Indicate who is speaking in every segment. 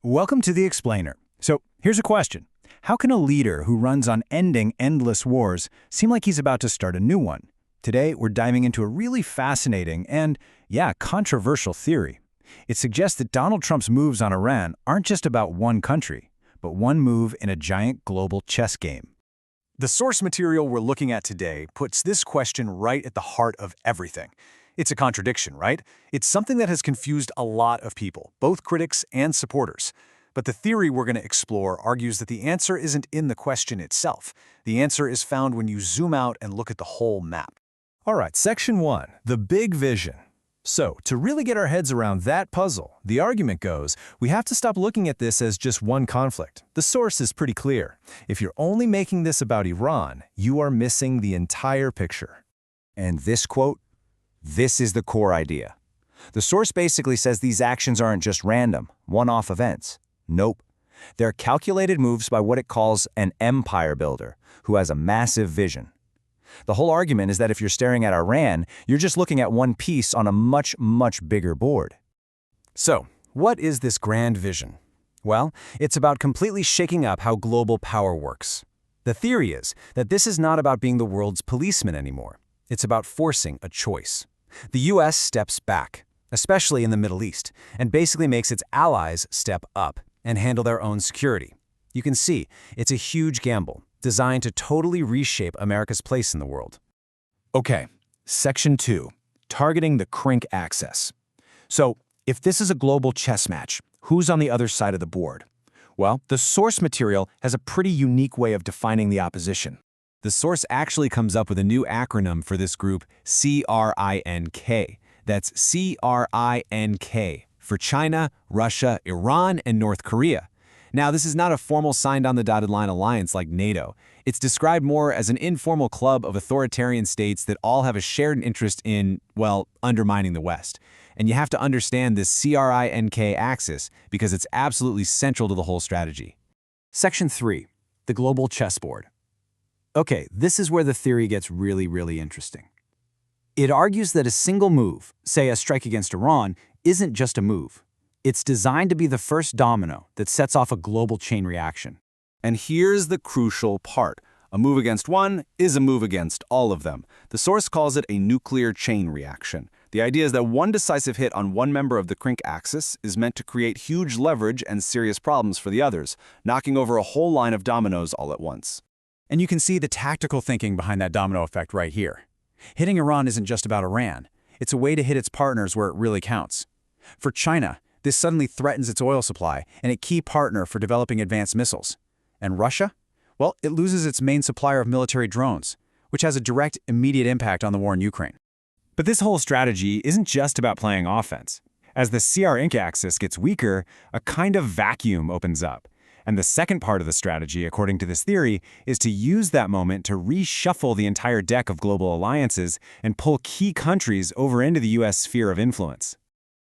Speaker 1: Welcome to The Explainer. So, here's a question. How can a leader who runs on ending endless wars seem like he's about to start a new one? Today, we're diving into a really fascinating and, controversial theory. It suggests that Donald Trump's moves on Iran aren't just about one country, but one move in a giant global chess game. The source material we're looking at today puts this question right at the heart of everything. It's a contradiction, right? It's something that has confused a lot of people, both critics and supporters. But the theory we're going to explore argues that the answer isn't in the question itself. The answer is found when you zoom out and look at the whole map.
Speaker 2: All right, Section 1, the big vision. So, to really get our heads around that puzzle, the argument goes, we have to stop looking at this as just one conflict. The source is pretty clear. If you're only making this about Iran, you are missing the entire picture.
Speaker 3: And this quote? This is the core idea. The source basically says these actions aren't just random, one-off events. Nope. They're calculated moves by what it calls an empire builder, who has a massive vision. The whole argument is that if you're staring at Iran, you're just looking at one piece on a much, much bigger board.
Speaker 1: So, what is this grand vision? Well, it's about completely shaking up how global power works. The theory is that this is not about being the world's policeman anymore. It's about forcing a choice. The U.S. steps back, especially in the Middle East, and basically makes its allies step up and handle their own security. You can see, it's a huge gamble, designed to totally reshape America's place in the world.
Speaker 2: Okay, Section 2, targeting the crink axis. So, if this is a global chess match, who's on the other side of the board? Well, the source material has a pretty unique way of defining the opposition.
Speaker 1: The source actually comes up with a new acronym for this group, CRINK. That's CRINK for China, Russia, Iran, and North Korea. Now, this is not a formal signed-on-the-dotted-line alliance like NATO. It's described more as an informal club of authoritarian states that all have a shared interest in, well, undermining the West. And you have to understand this CRINK axis because it's absolutely central to the whole strategy. Section 3, the global chessboard. Okay, this is where the theory gets really interesting. It argues that a single move, say a strike against Iran, isn't just a move. It's designed to be the first domino that sets off a global chain reaction. And here's the crucial part. A move against one is a move against all of them. The source calls it a nuclear chain reaction. The idea is that one decisive hit on one member of the crink axis is meant to create huge leverage and serious problems for the others, knocking over a whole line of dominoes all at once. And you can see the tactical thinking behind that domino effect right here. Hitting Iran isn't just about Iran. It's a way to hit its partners where it really counts. For China, this suddenly threatens its oil supply and a key partner for developing advanced missiles. And Russia? Well, it loses its main supplier of military drones, which has a direct, immediate impact on the war in Ukraine. But this whole strategy isn't just about playing offense. As the CRINK axis gets weaker, a kind of vacuum opens up. And the second part of the strategy, according to this theory, is to use that moment to reshuffle the entire deck of global alliances and pull key countries over into the U.S. sphere of influence.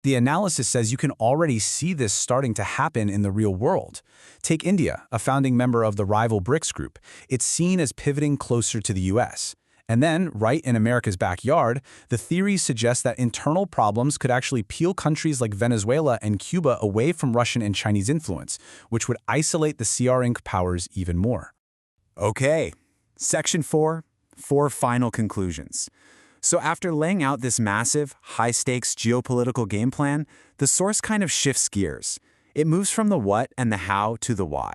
Speaker 1: The analysis says you can already see this starting to happen in the real world. Take India, a founding member of the rival BRICS group. It's seen as pivoting closer to the U.S. And then, right in America's backyard, the theory suggests that internal problems could actually peel countries like Venezuela and Cuba away from Russian and Chinese influence, which would isolate the CRINK powers even more. Okay, Section 4, 4 final conclusions. So after laying out this massive, high-stakes geopolitical game plan, the source kind of shifts gears. It moves from the what and the how to the why.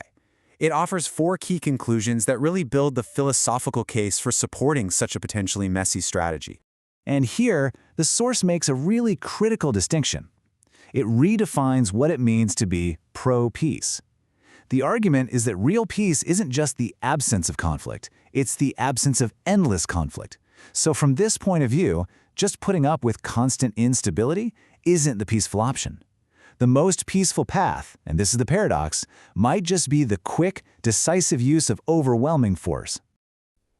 Speaker 1: It offers 4 key conclusions that really build the philosophical case for supporting such a potentially messy strategy. And here, the source makes a really critical distinction. It redefines what it means to be pro-peace. The argument is that real peace isn't just the absence of conflict, it's the absence of endless conflict. So from this point of view, just putting up with constant instability isn't the peaceful option. The most peaceful path, and this is the paradox, might just be the quick, decisive use of overwhelming force.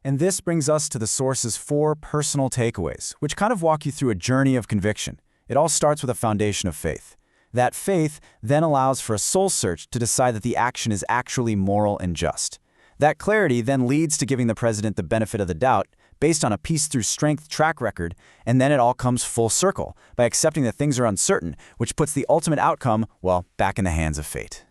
Speaker 1: And this brings us to the source's 4 personal takeaways, which kind of walk you through a journey of conviction. It all starts with a foundation of faith. That faith then allows for a soul search to decide that the action is actually moral and just. That clarity then leads to giving the president the benefit of the doubt based on a peace-through-strength track record, and then it all comes full circle by accepting that things are uncertain, which puts the ultimate outcome, well, back in the hands of fate.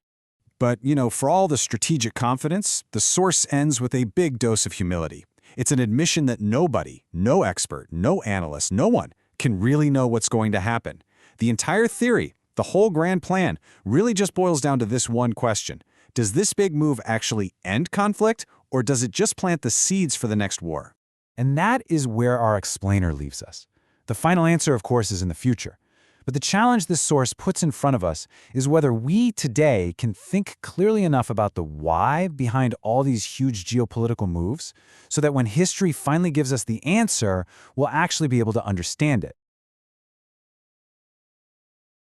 Speaker 4: But, for all the strategic confidence, the source ends with a big dose of humility. It's an admission that nobody, no expert, no analyst, no one, can really know what's going to happen. The entire theory, the whole grand plan, really just boils down to this one question. Does this big move actually end conflict, or does it just plant the seeds for the next war?
Speaker 1: And that is where our explainer leaves us. The final answer, of course, is in the future. But the challenge this source puts in front of us is whether we today can think clearly enough about the why behind all these huge geopolitical moves so that when history finally gives us the answer, we'll actually be able to understand it.